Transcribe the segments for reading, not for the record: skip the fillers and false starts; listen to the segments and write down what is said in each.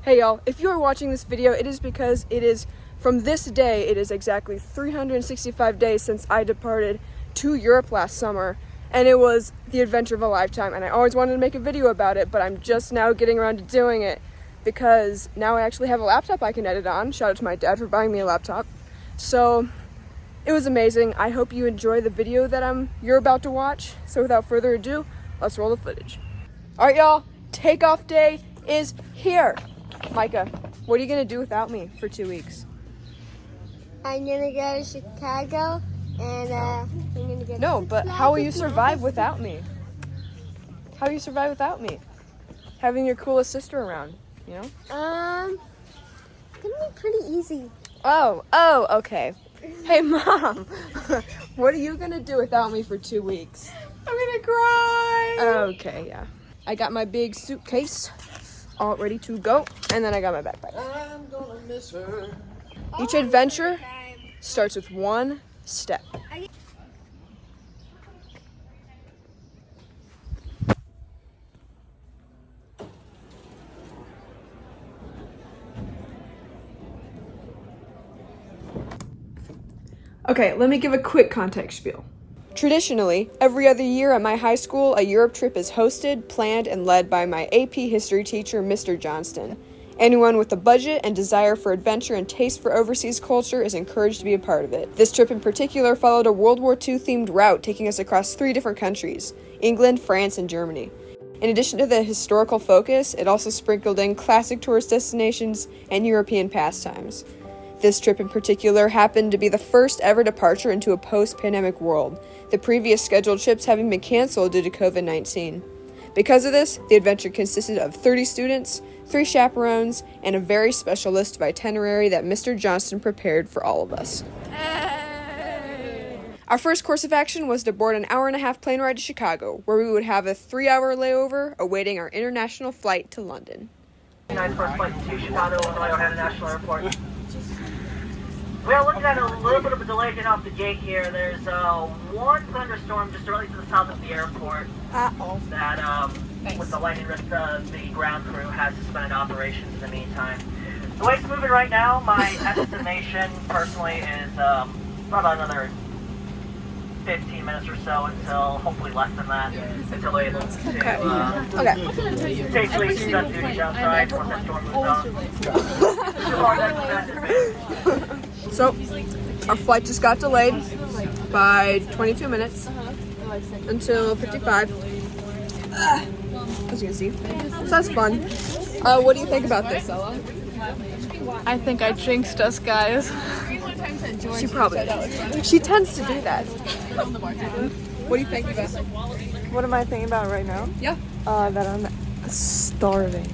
Hey y'all, if you are watching this video, it is because it is from this day, it is exactly 365 days since I departed to Europe last summer, and it was the adventure of a lifetime, and I always wanted to make a video about it, but I'm just now getting around to doing it because now I actually have a laptop I can edit on. Shout out to my dad for buying me a laptop. So it was amazing. I hope you enjoy the video that you're about to watch. So without further ado, let's roll the footage. All right, y'all, takeoff day is here. Micah, what are you gonna do without me for 2 weeks? I'm gonna go to Chicago and I'm gonna go. No, but how will you survive without me? How will you survive without me? Having your coolest sister around, you know? It's gonna be pretty easy. Oh, okay. Hey, Mom, what are you gonna do without me for 2 weeks? I'm gonna cry. Okay, yeah. I got my big suitcase all ready to go, and then I got my backpack. I'm gonna miss her. Each adventure starts with one step. Okay, let me give a quick context spiel. Traditionally, every other year at my high school, a Europe trip is hosted, planned, and led by my AP history teacher, Mr. Johnston. Anyone with a budget and desire for adventure and taste for overseas culture is encouraged to be a part of it. This trip in particular followed a World War II themed route taking us across 3 different countries: England, France, and Germany. In addition to the historical focus, it also sprinkled in classic tourist destinations and European pastimes. This trip in particular happened to be the first ever departure into a post-pandemic world, the previous scheduled trips having been canceled due to COVID-19. Because of this, the adventure consisted of 30 students, 3 chaperones, and a very special list of itinerary that Mr. Johnston prepared for all of us. Our first course of action was to board an hour-and-a-half plane ride to Chicago, where we would have a 3-hour layover awaiting our international flight to London. First flight to Chicago, Illinois, O'Hare National Airport. We are looking at a little bit of a delay getting off the gate here. There's one thunderstorm just directly to the south of the airport that, with the lightning risk, the ground crew has suspended operations in the meantime. The way it's moving right now, my estimation personally is about another 15 minutes or so until, hopefully less than that, until we're able to safely conduct duties outside once that storm moves on. So, our flight just got delayed by 22 minutes until 55, as you can see. So that's fun. What do you think about this, Ella? I think I jinxed us, guys. She probably does. She tends to do that. What do you think about it? What am I thinking about right now? Yeah. That I'm starving.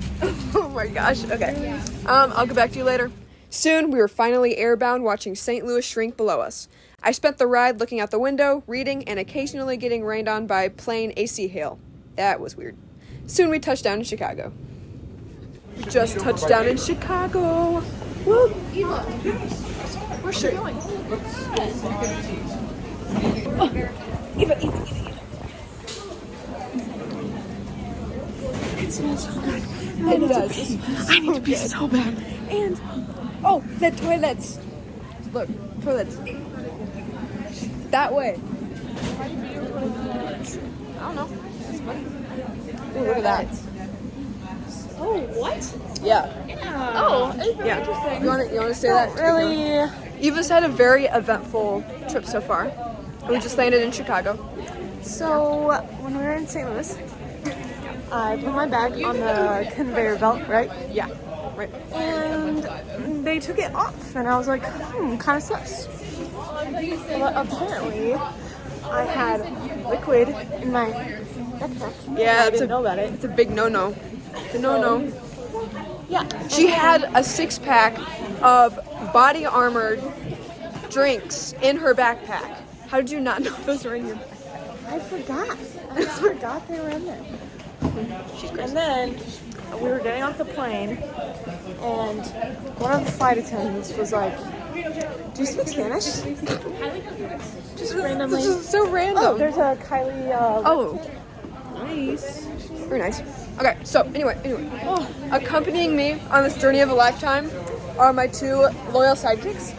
Oh my gosh. Okay. I'll get back to you later. Soon, we were finally airbound watching St. Louis shrink below us. I spent the ride looking out the window, reading, and occasionally getting rained on by plain AC hail. That was weird. Soon we touched down in Chicago. We just touched down in Chicago. Woo! Eva, where's she going? Eva. It smells so good. It does. I need to pee so bad. And, oh, the toilets. Look, toilets. That way. I don't know. Ooh, look at that. Oh, what? Yeah. Oh, Yeah. interesting. You want to say that? Really? Eva's had a very eventful trip so far. We just landed in Chicago. So, when we were in St. Louis, I put my bag on the conveyor belt, right? Yeah. Right. And they took it off, and I was like, kind of sus. But apparently, I had liquid in my backpack. Yeah, I didn't know about it. It's a big no-no. It's a no-no. Yeah. She had a 6-pack of body armored drinks in her backpack. How did you not know those were in your backpack? I forgot. I forgot they were in there. And then we were getting off the plane, and one of the flight attendants was like, "Do you speak Spanish?" Just randomly. This is so random. Oh, there's a Kylie. Oh. Nice. Very nice. Okay, so anyway. Accompanying me on this journey of a lifetime are my two loyal sidekicks.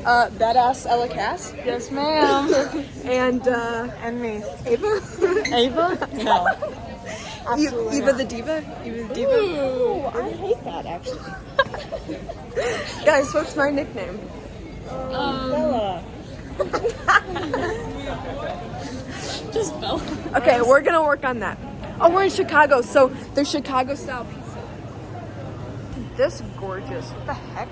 Badass Ella Cass. Yes, ma'am. And me. Ava. Ava? No. Absolutely Eva not. the Diva. Eva the Diva. Ooh, I hate that actually. Guys, what's my nickname? Bella. Just Bella. Okay, we're gonna work on that. Oh, we're in Chicago, so there's Chicago style pizza. This is gorgeous. What the heck?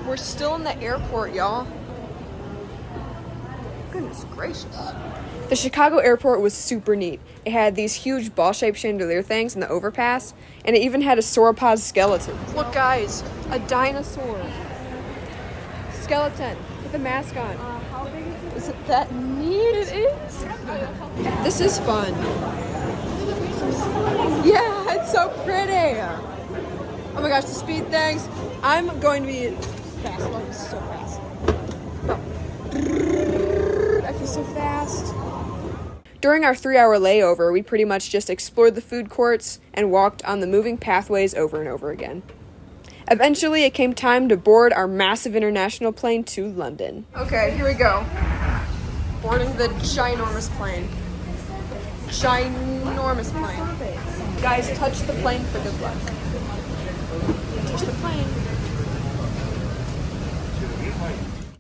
We're still in the airport, y'all. Goodness gracious. The Chicago airport was super neat. It had these huge ball-shaped chandelier things in the overpass, and it even had a sauropod skeleton. Look, guys, a dinosaur skeleton with a mask on. How big is it? Isn't that neat? It is. This is fun. Yeah, it's so pretty. Oh my gosh, the speed things. I'm going to be fast. Oh, this is so fast. Oh. I feel so fast. During our 3-hour layover, we pretty much just explored the food courts and walked on the moving pathways over and over again. Eventually, it came time to board our massive international plane to London. Okay, here we go. Boarding the ginormous plane. Ginormous plane. Guys, touch the plane for good luck. Touch the plane.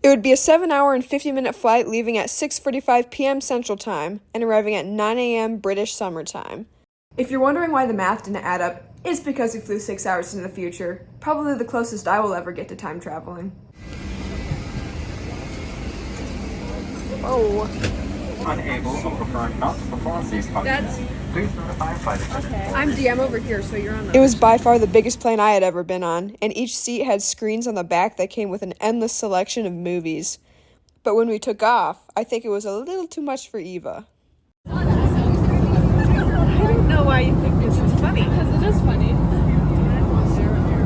It would be a 7-hour and 50-minute flight leaving at 6:45 p.m. Central Time and arriving at 9 a.m. British Summer Time. If you're wondering why the math didn't add up, it's because we flew 6 hours into the future. Probably the closest I will ever get to time traveling. Oh. Unable or preferring not to perform these functions, please notify flight attendants. I'm DM over here, so you're on the... It was by far the biggest plane I had ever been on, and each seat had screens on the back that came with an endless selection of movies. But when we took off, I think it was a little too much for Eva. I don't know why you think this is funny. Because it is funny.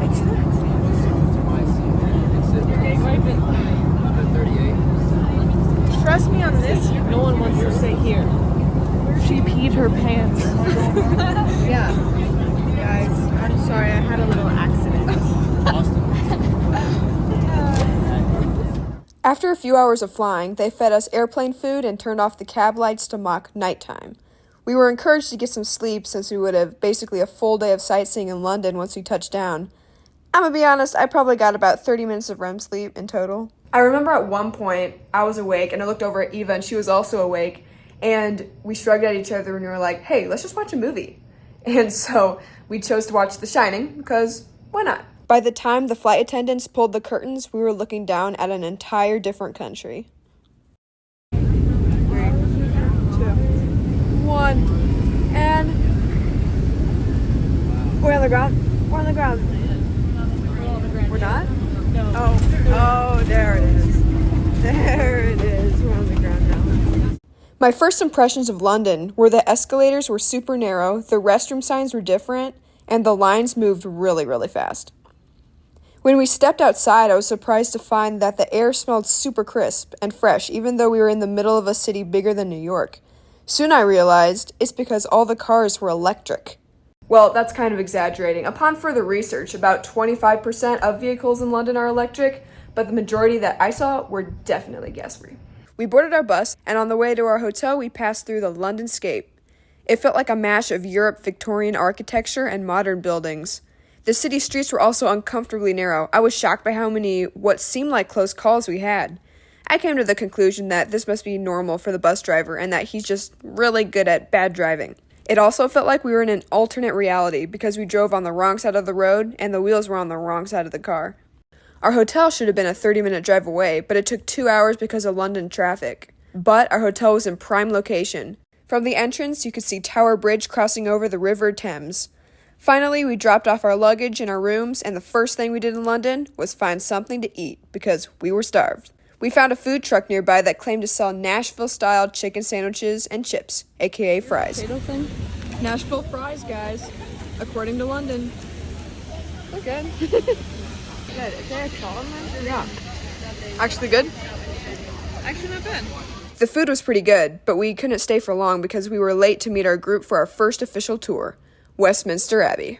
It's not. Trust me on this, no one wants to stay here. She peed her pants. Yeah. Guys, I'm sorry, I had a little accident. After a few hours of flying, they fed us airplane food and turned off the cab lights to mock nighttime. We were encouraged to get some sleep since we would have basically a full day of sightseeing in London once we touched down. I'm gonna be honest, I probably got about 30 minutes of REM sleep in total. I remember at one point, I was awake and I looked over at Eva and she was also awake, and we shrugged at each other and we were like, hey, let's just watch a movie. And so we chose to watch The Shining because why not? By the time the flight attendants pulled the curtains, we were looking down at an entire different country. 3, 2, 1, and we're on the ground. We're on the ground. We're not? No. Oh, there it is. There it is. We're on the ground now. My first impressions of London were the escalators were super narrow, the restroom signs were different, and the lines moved really, really fast. When we stepped outside, I was surprised to find that the air smelled super crisp and fresh, even though we were in the middle of a city bigger than New York. Soon I realized it's because all the cars were electric. Well, that's kind of exaggerating. Upon further research, about 25% of vehicles in London are electric, but the majority that I saw were definitely gas-free. We boarded our bus, and on the way to our hotel, we passed through the London Scape. It felt like a mash of Europe Victorian architecture and modern buildings. The city streets were also uncomfortably narrow. I was shocked by how many what seemed like close calls we had. I came to the conclusion that this must be normal for the bus driver and that he's just really good at bad driving. It also felt like we were in an alternate reality because we drove on the wrong side of the road and the wheels were on the wrong side of the car. Our hotel should have been a 30-minute drive away, but it took 2 hours because of London traffic. But our hotel was in prime location. From the entrance, you could see Tower Bridge crossing over the River Thames. Finally, we dropped off our luggage in our rooms, and the first thing we did in London was find something to eat because we were starved. We found a food truck nearby that claimed to sell Nashville-style chicken sandwiches and chips, aka fries. Potato thing? Nashville fries, guys, according to London. They're good. Is there a salt in there? Yeah. Actually good? Actually not bad. The food was pretty good, but we couldn't stay for long because we were late to meet our group for our first official tour, Westminster Abbey.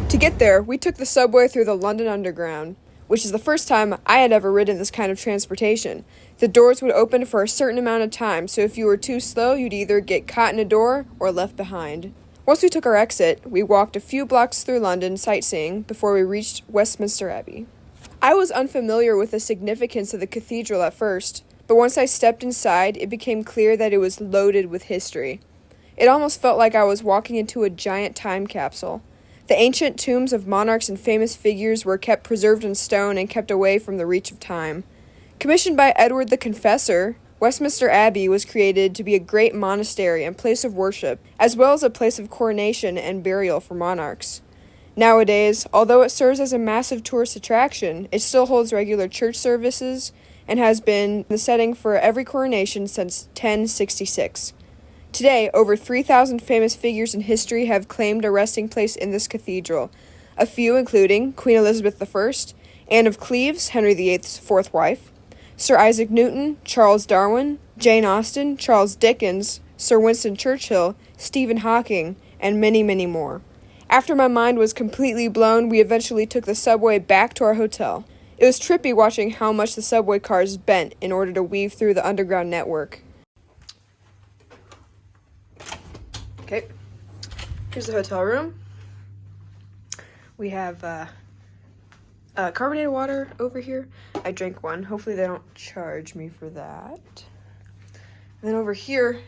To get there, we took the subway through the London Underground, which is the first time I had ever ridden this kind of transportation. The doors would open for a certain amount of time, so if you were too slow, you'd either get caught in a door or left behind. Once we took our exit, we walked a few blocks through London sightseeing before we reached Westminster Abbey. I was unfamiliar with the significance of the cathedral at first, but once I stepped inside, it became clear that it was loaded with history. It almost felt like I was walking into a giant time capsule. The ancient tombs of monarchs and famous figures were kept preserved in stone and kept away from the reach of time. Commissioned by Edward the Confessor, Westminster Abbey was created to be a great monastery and place of worship, as well as a place of coronation and burial for monarchs. Nowadays, although it serves as a massive tourist attraction, it still holds regular church services and has been the setting for every coronation since 1066. Today, over 3,000 famous figures in history have claimed a resting place in this cathedral, a few including Queen Elizabeth I, Anne of Cleves, Henry VIII's fourth wife, Sir Isaac Newton, Charles Darwin, Jane Austen, Charles Dickens, Sir Winston Churchill, Stephen Hawking, and many, many more. After my mind was completely blown, we eventually took the subway back to our hotel. It was trippy watching how much the subway cars bent in order to weave through the underground network. Okay, here's the hotel room. We have carbonated water over here. I drank one. Hopefully they don't charge me for that. And then over here,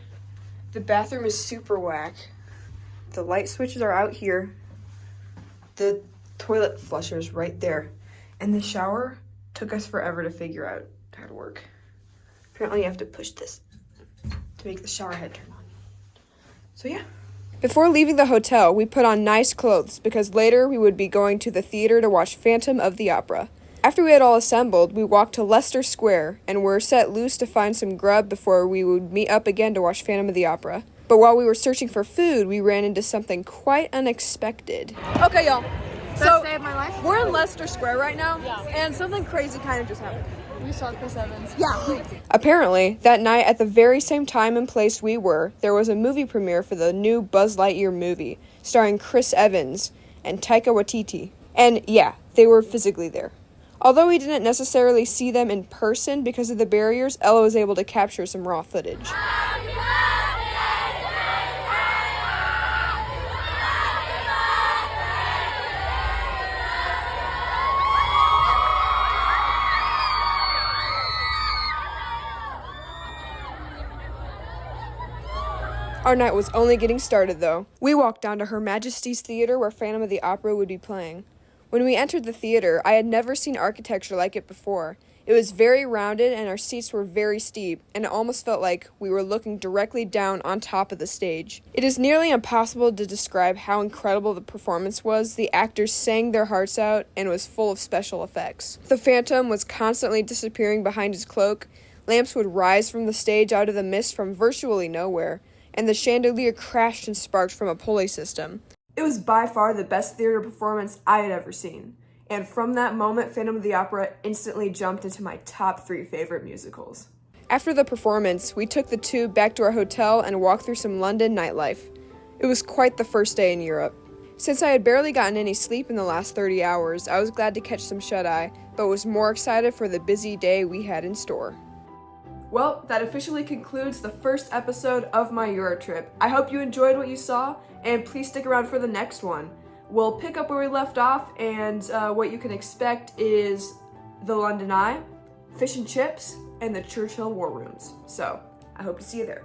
the bathroom is super whack. The light switches are out here. The toilet flusher is right there. And the shower took us forever to figure out how to work. Apparently you have to push this to make the shower head turn on. So yeah. Before leaving the hotel, we put on nice clothes because later we would be going to the theater to watch Phantom of the Opera. After we had all assembled, we walked to Leicester Square and were set loose to find some grub before we would meet up again to watch Phantom of the Opera. But while we were searching for food, we ran into something quite unexpected. Okay, y'all. Best day of my life? We're in Leicester Square right now, and something crazy kind of just happened. We saw Chris Evans. Yeah. Apparently, that night at the very same time and place we were, there was a movie premiere for the new Buzz Lightyear movie, starring Chris Evans and Taika Waititi. And yeah, they were physically there. Although we didn't necessarily see them in person because of the barriers, Ella was able to capture some raw footage. Our night was only getting started, though. We walked down to Her Majesty's Theatre where Phantom of the Opera would be playing. When we entered the theater, I had never seen architecture like it before. It was very rounded and our seats were very steep, and it almost felt like we were looking directly down on top of the stage. It is nearly impossible to describe how incredible the performance was. The actors sang their hearts out and was full of special effects. The Phantom was constantly disappearing behind his cloak. Lamps would rise from the stage out of the mist from virtually nowhere, and the chandelier crashed and sparked from a pulley system. It was by far the best theater performance I had ever seen. And from that moment, Phantom of the Opera instantly jumped into my top 3 favorite musicals. After the performance, we took the tube back to our hotel and walked through some London nightlife. It was quite the first day in Europe. Since I had barely gotten any sleep in the last 30 hours, I was glad to catch some shut-eye, but was more excited for the busy day we had in store. Well, that officially concludes the first episode of my Euro trip. I hope you enjoyed what you saw, and please stick around for the next one. We'll pick up where we left off, and what you can expect is the London Eye, fish and chips, and the Churchill War Rooms. So, I hope to see you there.